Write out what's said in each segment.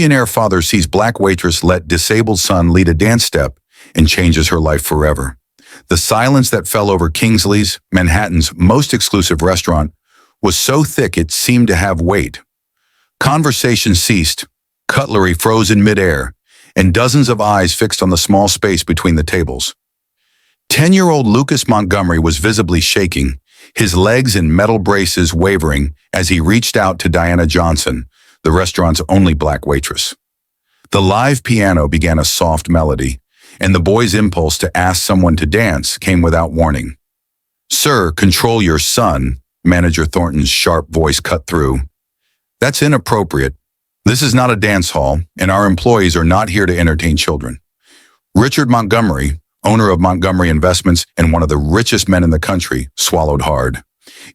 Billionaire father sees black waitress let disabled son lead a dance step and changes her life forever. The silence that fell over Kingsley's, Manhattan's most exclusive restaurant, was so thick it seemed to have weight. Conversation ceased, cutlery froze in midair, and dozens of eyes fixed on the small space between the tables. 10-year-old Lucas Montgomery was visibly shaking, his legs in metal braces wavering as he reached out to Diana Johnson, the restaurant's only black waitress. The live piano began a soft melody, and the boy's impulse to ask someone to dance came without warning. "Sir, control your son," Manager Thornton's sharp voice cut through. "That's inappropriate. This is not a dance hall, and our employees are not here to entertain children." Richard Montgomery, owner of Montgomery Investments and one of the richest men in the country, swallowed hard.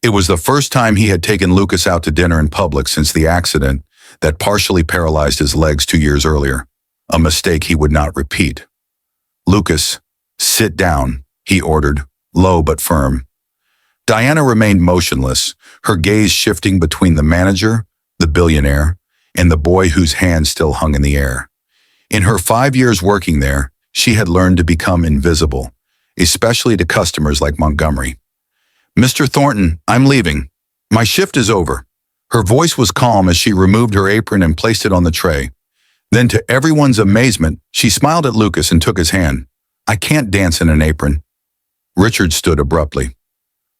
It was the first time he had taken Lucas out to dinner in public since the accident that partially paralyzed his legs 2 years earlier, a mistake he would not repeat. "Lucas, sit down," he ordered, low but firm. Diana remained motionless, her gaze shifting between the manager, the billionaire, and the boy whose hand still hung in the air. In her 5 years working there, she had learned to become invisible, especially to customers like Montgomery. "Mr. Thornton, I'm leaving. My shift is over." Her voice was calm as she removed her apron and placed it on the tray. Then, to everyone's amazement, she smiled at Lucas and took his hand. "I can't dance in an apron." Richard stood abruptly.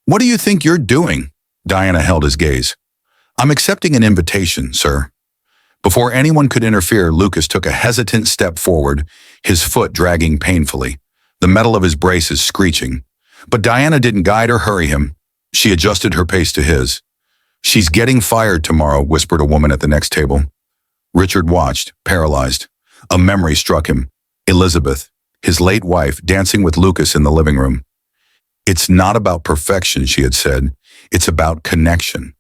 "What do you think you're doing?" Diana held his gaze. "I'm accepting an invitation, sir." Before anyone could interfere, Lucas took a hesitant step forward, his foot dragging painfully, the metal of his braces screeching. But Diana didn't guide or hurry him. She adjusted her pace to his. "She's getting fired tomorrow," whispered a woman at the next table. Richard watched, paralyzed. A memory struck him. Elizabeth, his late wife, dancing with Lucas in the living room. "It's not about perfection," she had said. "It's about connection."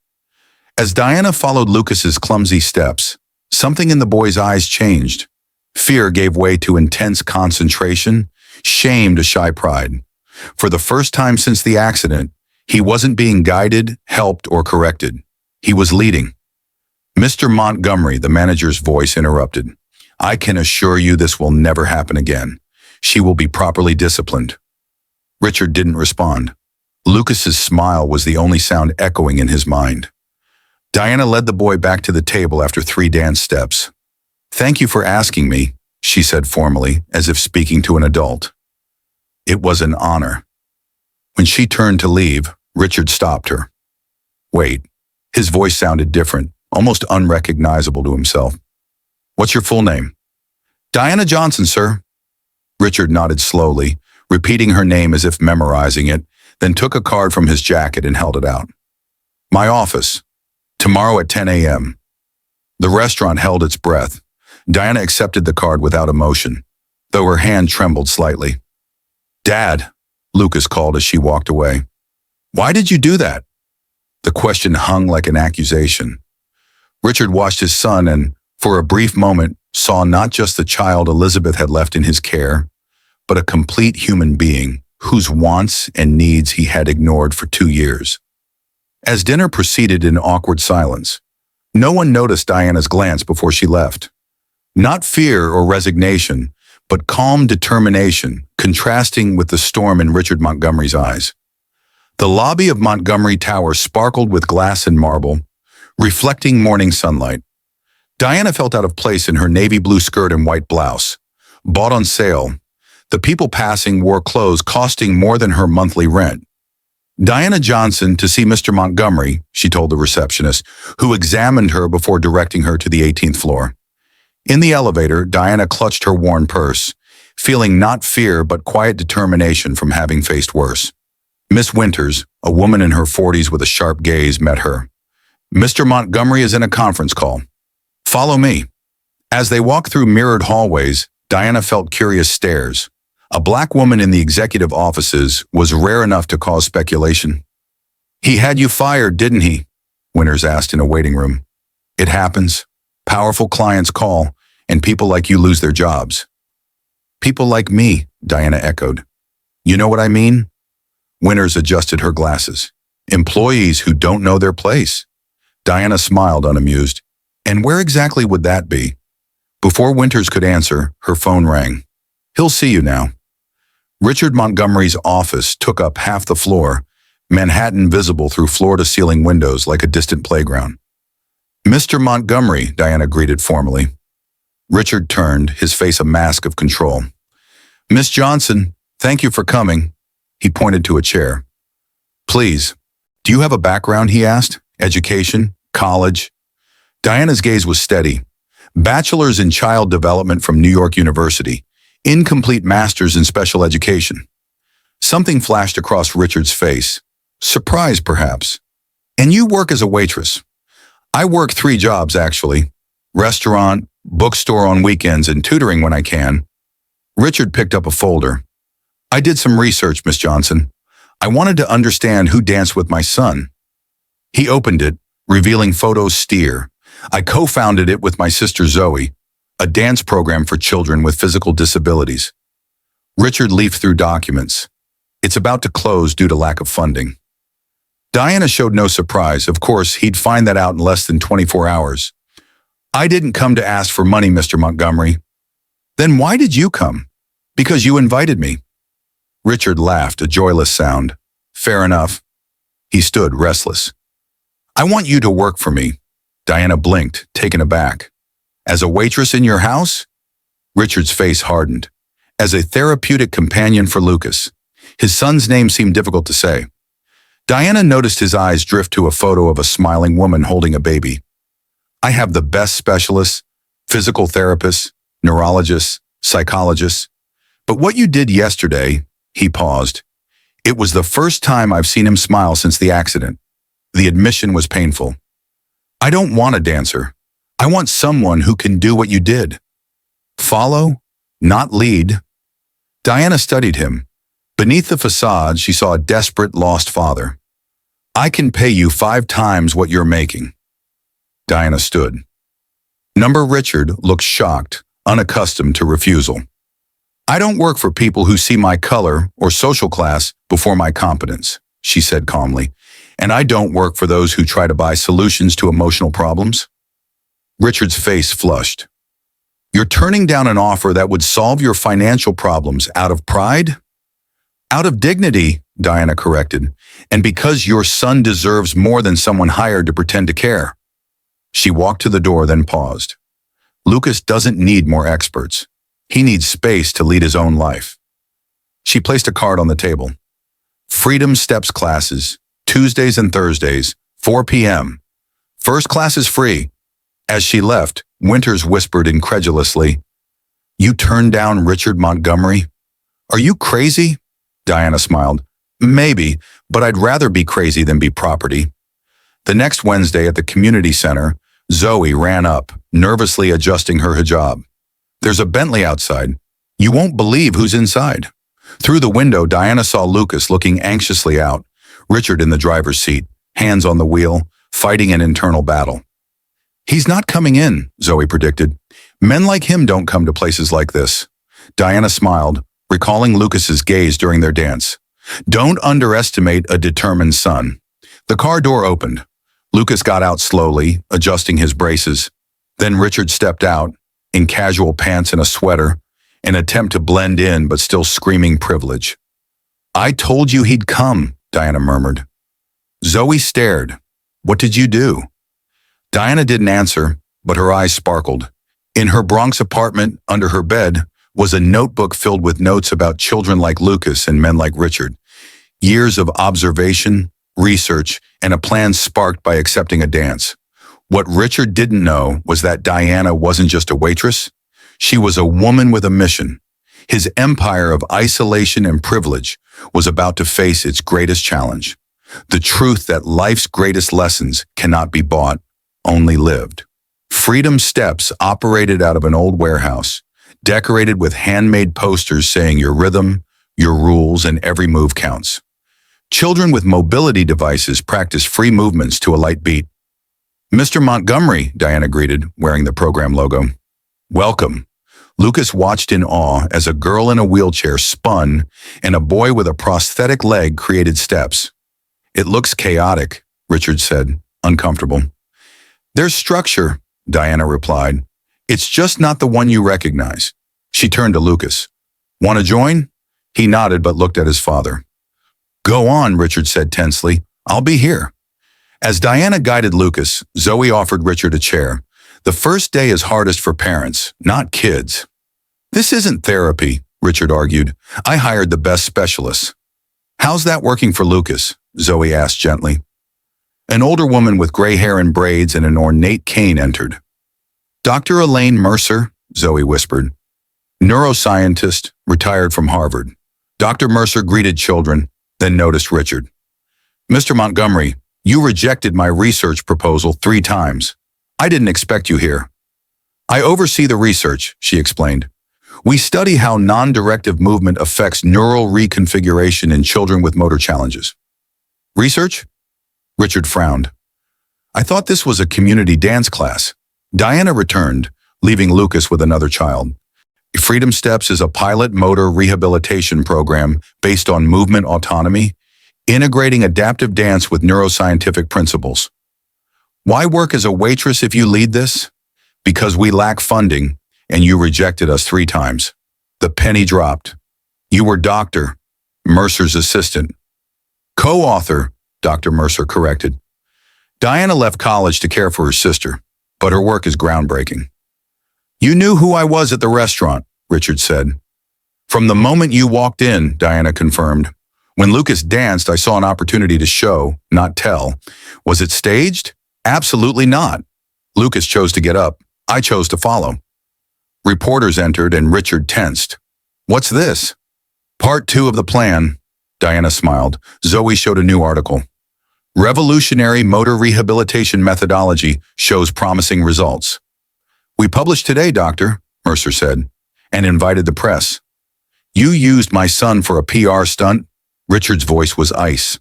As Diana followed Lucas's clumsy steps, something in the boy's eyes changed. Fear gave way to intense concentration, shame to shy pride. For the first time since the accident, he wasn't being guided, helped, or corrected. He was leading. "Mr. Montgomery," the manager's voice interrupted. "I can assure you this will never happen again. She will be properly disciplined." Richard didn't respond. Lucas's smile was the only sound echoing in his mind. Diana led the boy back to the table after 3 dance steps. "Thank you for asking me," she said formally, as if speaking to an adult. "It was an honor." When she turned to leave, Richard stopped her. "Wait." His voice sounded different, almost unrecognizable to himself. "What's your full name?" "Diana Johnson, sir." Richard nodded slowly, repeating her name as if memorizing it, then took a card from his jacket and held it out. "My office. Tomorrow at 10 a.m. The restaurant held its breath. Diana accepted the card without emotion, though her hand trembled slightly. "Dad," Lucas called as she walked away. "Why did you do that?" The question hung like an accusation. Richard watched his son and, for a brief moment, saw not just the child Elizabeth had left in his care, but a complete human being whose wants and needs he had ignored for 2 years. As dinner proceeded in awkward silence, no one noticed Diana's glance before she left. Not fear or resignation, but calm determination, contrasting with the storm in Richard Montgomery's eyes. The lobby of Montgomery Tower sparkled with glass and marble, reflecting morning sunlight. Diana felt out of place in her navy blue skirt and white blouse, bought on sale. The people passing wore clothes costing more than her monthly rent. "Diana Johnson to see Mr. Montgomery," she told the receptionist, who examined her before directing her to the 18th floor. In the elevator, Diana clutched her worn purse, feeling not fear but quiet determination from having faced worse. Miss Winters, a woman in her 40s with a sharp gaze, met her. "Mr. Montgomery is in a conference call. Follow me." As they walked through mirrored hallways, Diana felt curious stares. A black woman in the executive offices was rare enough to cause speculation. "He had you fired, didn't he?" Winters asked in a waiting room. "It happens. Powerful clients call, and people like you lose their jobs." "People like me," Diana echoed. "You know what I mean?" Winters adjusted her glasses. "Employees who don't know their place." Diana smiled, unamused. "And where exactly would that be?" Before Winters could answer, her phone rang. "He'll see you now." Richard Montgomery's office took up half the floor, Manhattan visible through floor-to-ceiling windows like a distant playground. "Mr. Montgomery," Diana greeted formally. Richard turned, his face a mask of control. "Miss Johnson, thank you for coming." He pointed to a chair. "Please, do you have a background?" he asked. "Education? College?" Diana's gaze was steady. Bachelor's in Child Development from New York University. Incomplete master's in special education. Something flashed across Richard's face. Surprise, perhaps. "And you work as a waitress?" "I work 3 jobs, actually. Restaurant, bookstore on weekends, and tutoring when I can." Richard picked up a folder. "I did some research, Miss Johnson. I wanted to understand who danced with my son." He opened it, revealing photos Steer. "I co-founded it with my sister Zoe, a dance program for children with physical disabilities." Richard leafed through documents. "It's about to close due to lack of funding." Diana showed no surprise. Of course, he'd find that out in less than 24 hours. "I didn't come to ask for money, Mr. Montgomery." "Then why did you come?" "Because you invited me." Richard laughed, a joyless sound. "Fair enough." He stood, restless. "I want you to work for me." Diana blinked, taken aback. "As a waitress in your house?" Richard's face hardened. "As a therapeutic companion for Lucas." His son's name seemed difficult to say. Diana noticed his eyes drift to a photo of a smiling woman holding a baby. "I have the best specialists, physical therapists, neurologists, psychologists. But what you did yesterday," he paused. "It was the first time I've seen him smile since the accident." The admission was painful. "I don't want a dancer. I want someone who can do what you did. Follow, not lead." Diana studied him. Beneath the facade, she saw a desperate, lost father. "I can pay you 5 times what you're making." Diana stood. Number Richard looked shocked, unaccustomed to refusal. "I don't work for people who see my color or social class before my competence," she said calmly. "And I don't work for those who try to buy solutions to emotional problems." Richard's face flushed. "You're turning down an offer that would solve your financial problems out of pride?" "Out of dignity," Diana corrected, "and because your son deserves more than someone hired to pretend to care." She walked to the door, then paused. "Lucas doesn't need more experts. He needs space to lead his own life." She placed a card on the table. "Freedom Steps classes, Tuesdays and Thursdays, 4 p.m. First class is free." As she left, Winters whispered incredulously, "You turned down Richard Montgomery? Are you crazy?" Diana smiled. "Maybe, but I'd rather be crazy than be property." The next Wednesday at the community center, Zoe ran up, nervously adjusting her hijab. "There's a Bentley outside. You won't believe who's inside." Through the window, Diana saw Lucas looking anxiously out, Richard in the driver's seat, hands on the wheel, fighting an internal battle. "He's not coming in," Zoe predicted. "Men like him don't come to places like this." Diana smiled, recalling Lucas's gaze during their dance. "Don't underestimate a determined son." The car door opened. Lucas got out slowly, adjusting his braces. Then Richard stepped out, in casual pants and a sweater, an attempt to blend in but still screaming privilege. "I told you he'd come," Diana murmured. Zoe stared. "What did you do?" Diana didn't answer, but her eyes sparkled. In her Bronx apartment, under her bed, was a notebook filled with notes about children like Lucas and men like Richard. Years of observation, research, and a plan sparked by accepting a dance. What Richard didn't know was that Diana wasn't just a waitress. She was a woman with a mission. His empire of isolation and privilege was about to face its greatest challenge. The truth that life's greatest lessons cannot be bought, only lived. Freedom Steps operated out of an old warehouse, decorated with handmade posters saying your rhythm, your rules, and every move counts. Children with mobility devices practice free movements to a light beat. "Mr. Montgomery," Diana greeted, wearing the program logo. "Welcome." Lucas watched in awe as a girl in a wheelchair spun and a boy with a prosthetic leg created steps. "It looks chaotic," Richard said, uncomfortable. "There's structure," Diana replied. It's just not the one you recognize. She turned to Lucas. Want to join? He nodded but looked at his father. Go on, Richard said tensely. I'll be here. As Diana guided Lucas, Zoe offered Richard a chair. The first day is hardest for parents, not kids. This isn't therapy, Richard argued. I hired the best specialists. How's that working for Lucas? Zoe asked gently. An older woman with gray hair and braids and an ornate cane entered. Dr. Elaine Mercer, Zoe whispered. Neuroscientist, retired from Harvard. Dr. Mercer greeted children, then noticed Richard. Mr. Montgomery, you rejected my research proposal 3 times. I didn't expect you here. I oversee the research, she explained. We study how non-directive movement affects neural reconfiguration in children with motor challenges. Research? Richard frowned. I thought this was a community dance class. Diana returned, leaving Lucas with another child. Freedom Steps is a pilot motor rehabilitation program based on movement autonomy, integrating adaptive dance with neuroscientific principles. Why work as a waitress if you lead this? Because we lack funding, and you rejected us 3 times. The penny dropped. You were Dr. Mercer's assistant. Co-author, Dr. Mercer corrected. Diana left college to care for her sister, but her work is groundbreaking. You knew who I was at the restaurant, Richard said. From the moment you walked in, Diana confirmed. When Lucas danced, I saw an opportunity to show, not tell. Was it staged? Absolutely not. Lucas chose to get up. I chose to follow. Reporters entered and Richard tensed. What's this? Part 2 of the plan. Diana smiled. Zoe showed a new article. Revolutionary motor rehabilitation methodology shows promising results. We published today, Doctor, Mercer said, and invited the press. You used my son for a PR stunt? Richard's voice was ice.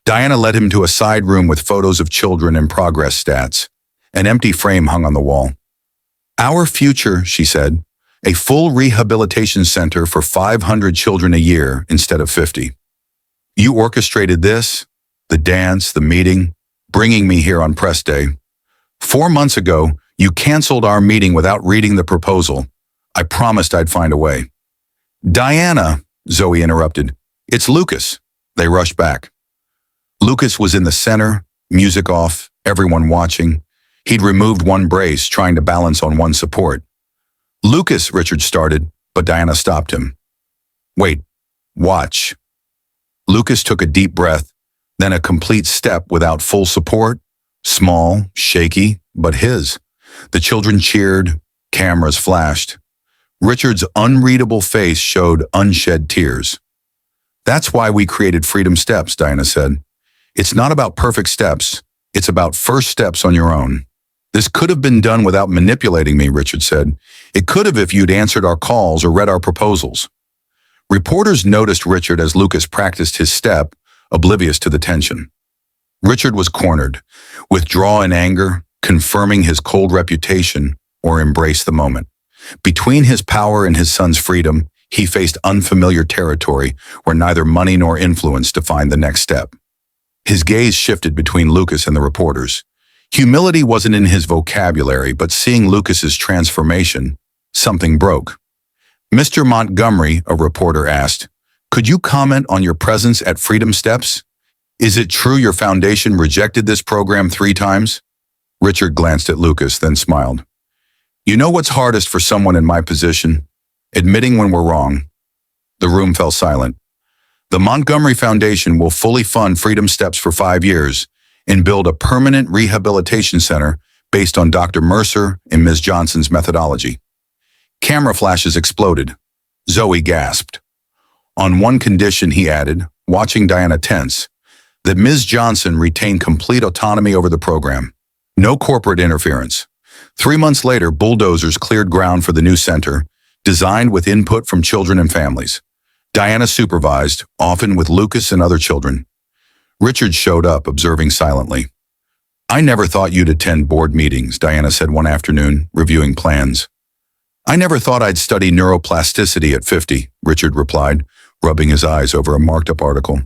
Diana led him to a side room with photos of children and progress stats. An empty frame hung on the wall. Our future, she said, a full rehabilitation center for 500 children a year instead of 50. You orchestrated this, the dance, the meeting, bringing me here on press day. 4 months ago, you canceled our meeting without reading the proposal. I promised I'd find a way. Diana, Zoe interrupted. It's Lucas. They rushed back. Lucas was in the center, music off, everyone watching. He'd removed one brace, trying to balance on one support. Lucas, Richard started, but Diana stopped him. Wait, watch. Lucas took a deep breath, then a complete step without full support, small, shaky, but his. The children cheered, cameras flashed. Richard's unreadable face showed unshed tears. That's why we created Freedom Steps, Diana said. It's not about perfect steps, it's about first steps on your own. This could have been done without manipulating me, Richard said. It could have if you'd answered our calls or read our proposals. Reporters noticed Richard as Lucas practiced his step, oblivious to the tension. Richard was cornered, withdraw in anger, confirming his cold reputation, or embrace the moment. Between his power and his son's freedom, he faced unfamiliar territory where neither money nor influence defined the next step. His gaze shifted between Lucas and the reporters. Humility wasn't in his vocabulary, but seeing Lucas's transformation, something broke. Mr. Montgomery, a reporter asked, could you comment on your presence at Freedom Steps? Is it true your foundation rejected this program 3 times? Richard glanced at Lucas, then smiled. You know what's hardest for someone in my position? Admitting when we're wrong. The room fell silent. The Montgomery Foundation will fully fund Freedom Steps for 5 years and build a permanent rehabilitation center based on Dr. Mercer and Ms. Johnson's methodology. Camera flashes exploded. Zoe gasped. On one condition, he added, watching Diana tense, that Ms. Johnson retain complete autonomy over the program. No corporate interference. 3 months later, bulldozers cleared ground for the new center, designed with input from children and families. Diana supervised, often with Lucas and other children. Richard showed up, observing silently. I never thought you'd attend board meetings, Diana said one afternoon, reviewing plans. I never thought I'd study neuroplasticity at 50, Richard replied, rubbing his eyes over a marked-up article.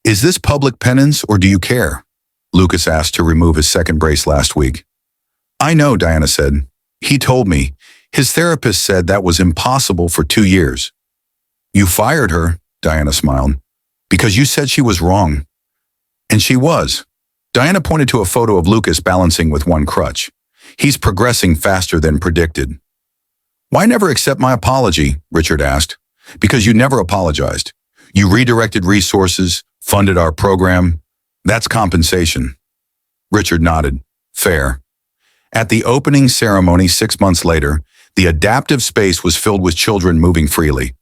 Is this public penance or do you care? Lucas asked to remove his second brace last week. I know, Diana said. He told me. His therapist said that was impossible for 2 years. You fired her, Diana smiled, because you said she was wrong. And she was. Diana pointed to a photo of Lucas balancing with one crutch. He's progressing faster than predicted. Why never accept my apology? Richard asked. Because you never apologized. You redirected resources, funded our program. That's compensation. Richard nodded. Fair. At the opening ceremony 6 months later, the adaptive space was filled with children moving freely.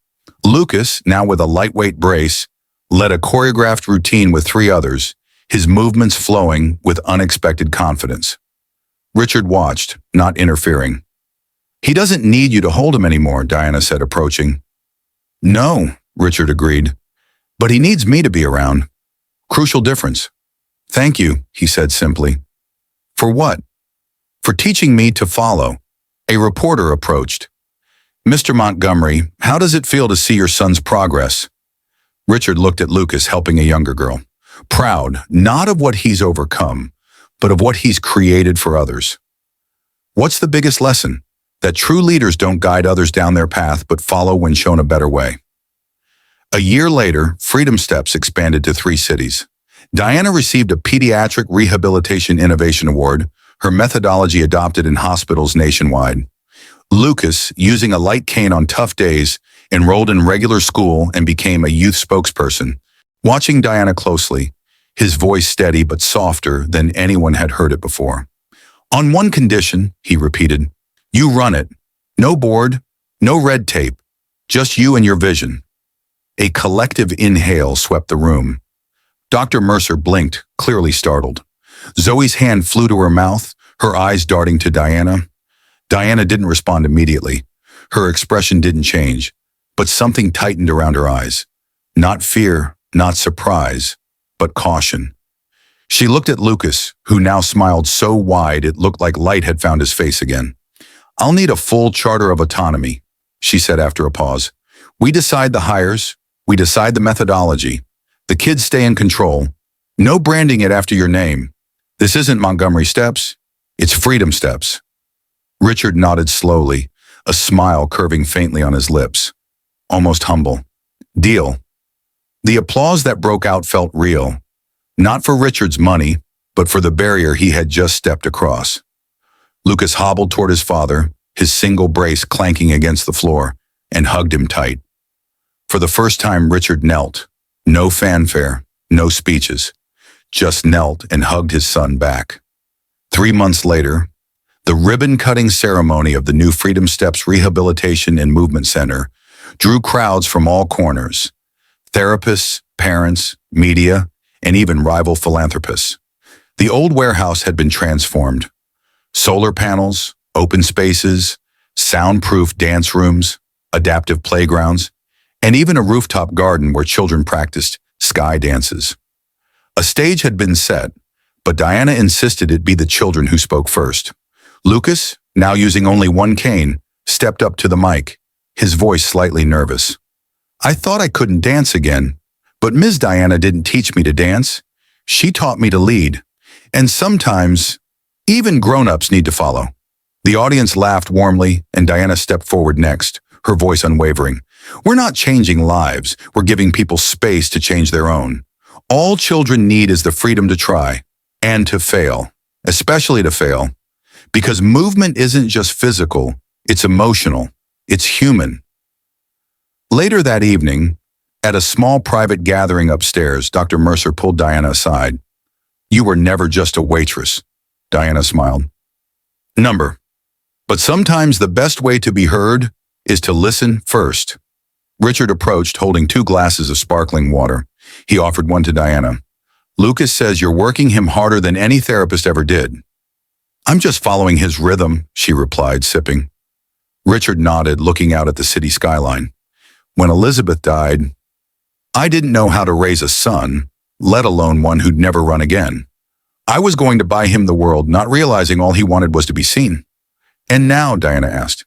Lucas, now with a lightweight brace, led a choreographed routine with 3 others, his movements flowing with unexpected confidence. Richard watched, not interfering. He doesn't need you to hold him anymore, Diana said, approaching. No, Richard agreed, but he needs me to be around. Crucial difference. Thank you, he said simply. For what? For teaching me to follow. A reporter approached. Mr. Montgomery, how does it feel to see your son's progress? Richard looked at Lucas helping a younger girl, proud not of what he's overcome, but of what he's created for others. What's the biggest lesson? That true leaders don't guide others down their path, but follow when shown a better way. A year later, Freedom Steps expanded to 3 cities. Diana received a Pediatric Rehabilitation Innovation Award, her methodology adopted in hospitals nationwide. Lucas, using a light cane on tough days, enrolled in regular school and became a youth spokesperson. Watching Diana closely, his voice steady but softer than anyone had heard it before. On one condition, he repeated, you run it. No board, no red tape, just you and your vision. A collective inhale swept the room. Dr. Mercer blinked, clearly startled. Zoe's hand flew to her mouth, her eyes darting to Diana. Diana didn't respond immediately. Her expression didn't change, but something tightened around her eyes. Not fear, not surprise, but caution. She looked at Lucas, who now smiled so wide it looked like light had found his face again. I'll need a full charter of autonomy, she said after a pause. We decide the hires, we decide the methodology. The kids stay in control. No branding it after your name. This isn't Montgomery Steps, it's Freedom Steps. Richard nodded slowly, a smile curving faintly on his lips. Almost humble. Deal. The applause that broke out felt real. Not for Richard's money, but for the barrier he had just stepped across. Lucas hobbled toward his father, his single brace clanking against the floor, and hugged him tight. For the first time, Richard knelt. No fanfare, no speeches. Just knelt and hugged his son back. 3 months later, the ribbon-cutting ceremony of the new Freedom Steps Rehabilitation and Movement Center drew crowds from all corners. Therapists, parents, media, and even rival philanthropists. The old warehouse had been transformed. Solar panels, open spaces, soundproof dance rooms, adaptive playgrounds, and even a rooftop garden where children practiced sky dances. A stage had been set, but Diana insisted it be the children who spoke first. Lucas, now using only one cane, stepped up to the mic, his voice slightly nervous. I thought I couldn't dance again, but Ms. Diana didn't teach me to dance. She taught me to lead. And sometimes, even grown-ups need to follow. The audience laughed warmly, and Diana stepped forward next, her voice unwavering. We're not changing lives, we're giving people space to change their own. All children need is the freedom to try, and to fail, especially to fail. Because movement isn't just physical, it's emotional, it's human. Later that evening, at a small private gathering upstairs, Dr. Mercer pulled Diana aside. You were never just a waitress, Diana smiled. Number. But sometimes the best way to be heard is to listen first. Richard approached, holding 2 glasses of sparkling water. He offered one to Diana. Lucas says you're working him harder than any therapist ever did. I'm just following his rhythm, she replied, sipping. Richard nodded, looking out at the city skyline. When Elizabeth died, I didn't know how to raise a son, let alone one who'd never run again. I was going to buy him the world, not realizing all he wanted was to be seen. And now, Diana asked.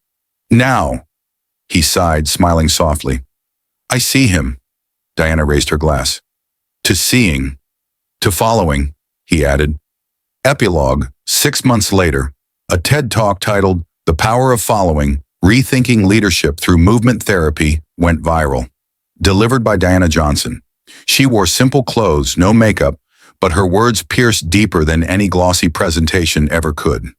Now, he sighed, smiling softly. I see him. Diana raised her glass. To seeing, to following, he added. Epilogue, 6 months later, a TED Talk titled The power of following, rethinking leadership through movement therapy, went viral. Delivered by Diana Johnson. She wore simple clothes, no makeup, but her words pierced deeper than any glossy presentation ever could.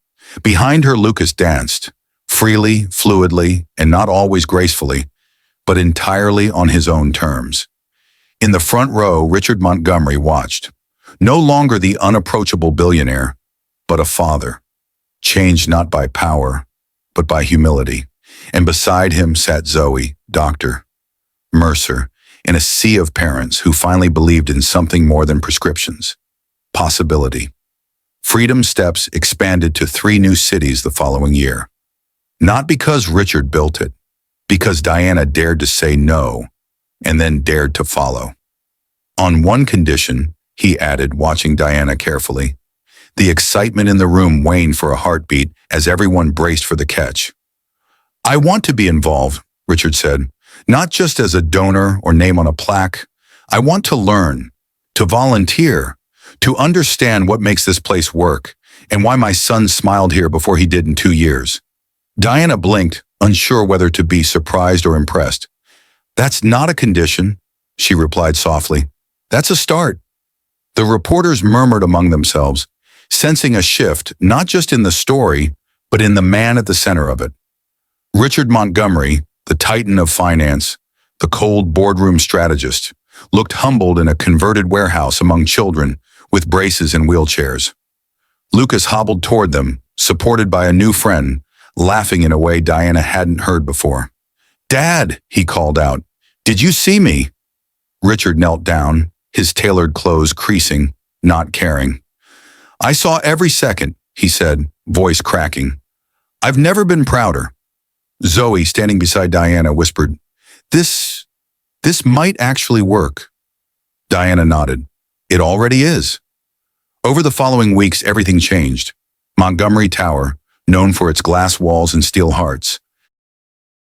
Behind her, Lucas danced, freely, fluidly, and not always gracefully, but entirely on his own terms. In the front row, Richard Montgomery watched. No longer the unapproachable billionaire, but a father, changed not by power, but by humility. And beside him sat Zoe, Dr. Mercer, in a sea of parents who finally believed in something more than prescriptions. Possibility. Freedom Steps expanded to 3 new cities the following year. Not because Richard built it, because Diana dared to say no, and then dared to follow. On one condition, he added, watching Diana carefully. The excitement in the room waned for a heartbeat as everyone braced for the catch. "I want to be involved," Richard said, "not just as a donor or name on a plaque. I want to learn, to volunteer, to understand what makes this place work and why my son smiled here before he did in 2 years." Diana blinked, unsure whether to be surprised or impressed. "That's not a condition," she replied softly. "That's a start." The reporters murmured among themselves, sensing a shift not just in the story, but in the man at the center of it. Richard Montgomery, the titan of finance, the cold boardroom strategist, looked humbled in a converted warehouse among children with braces and wheelchairs. Lucas hobbled toward them, supported by a new friend, laughing in a way Diana hadn't heard before. "Dad," he called out, "did you see me?" Richard knelt down, his tailored clothes creasing, not caring. "I saw every second," he said, voice cracking. "I've never been prouder." Zoe, standing beside Diana, whispered, This might actually work." Diana nodded. "It already is." Over the following weeks, everything changed. Montgomery Tower, known for its glass walls and steel hearts,